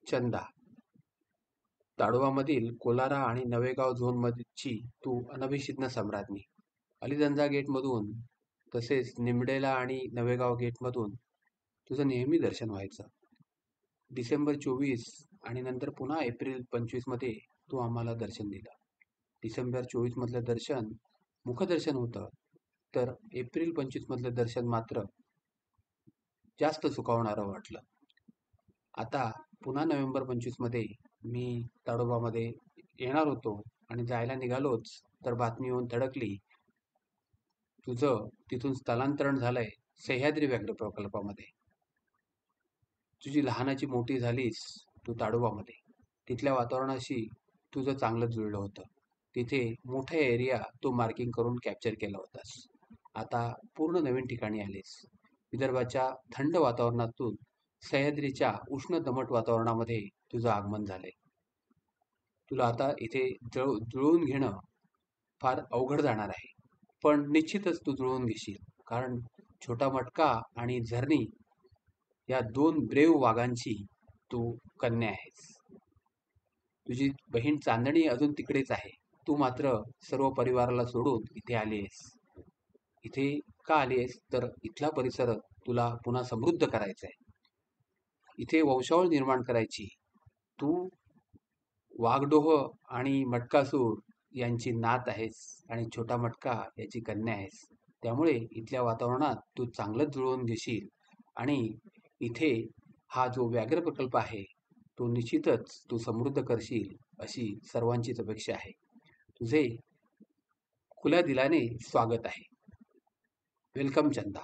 चंदा, ताडोबामधील कोलारा आणि नवेगाव झोनमधची तू अनभिषिक्त सम्राज्ञी. अलिदंजा गेटमधून तसेच निमडेला आणि नवेगाव गेटमधून तुझं नेहमी दर्शन व्हायचं. डिसेंबर 24 आणि नंतर पुन्हा एप्रिल 25 मध्ये तू आम्हाला दर्शन दिलं. डिसेंबर 24 मधलं दर्शन मुखदर्शन होतं, तर एप्रिल 25 मधलं दर्शन मात्र जास्त सुखावणारं वाटलं. आता पुन्हा नोव्हेंबर 25 मध्ये मी ताडोबामध्ये येणार होतो आणि जायला निघालोच, तर बातमी येऊन धडकली, तुझं तिथून स्थलांतरण झालंय सह्याद्री व्याघ्र प्रकल्पामध्ये. तुझी लहानाची मोठी झालीस तू ताडोबामध्ये. तिथल्या वातावरणाशी तुझं चांगलं जुळलं होतं. तिथे मोठा एरिया तू मार्किंग करून कॅप्चर केला होतास. आता पूर्ण नवीन ठिकाणी आलीस. विदर्भाच्या थंड वातावरणातून सह्याद्रीच्या उष्ण दमट वातावरणामध्ये तुझं आगमन झालंय. तुला आता इथे जुळवून घेणं फार अवघड जाणार आहे. पण निश्चितच तू जुळवून घेशील, कारण छोटा मटका आणि झरणी या दोन ब्रेव वाघांची तू कन्या आहेस. तुझी बहीण चांदणी अजून तिकडेच आहे. तू मात्र सर्व परिवाराला सोडून इथे आली आहेस. इथे का आली आहेस, तर इथला परिसर तुला पुन्हा समृद्ध करायचा आहे. इथे वंशावळ निर्माण करायची. तू वाघडोह आणि मटकासूर यांची नात आहेस आणि छोटा मटका याची कन्या आहेस. त्यामुळे इथल्या वातावरणात तू चांगलंच जुळवून घेशील आणि इथे हा जो व्याघ्र प्रकल्प आहे तो निश्चितच तू समृद्ध करशील, अशी सर्वांचीच अपेक्षा आहे. तुझे खुल्या दिलाने स्वागत आहे. वेलकम चंदा.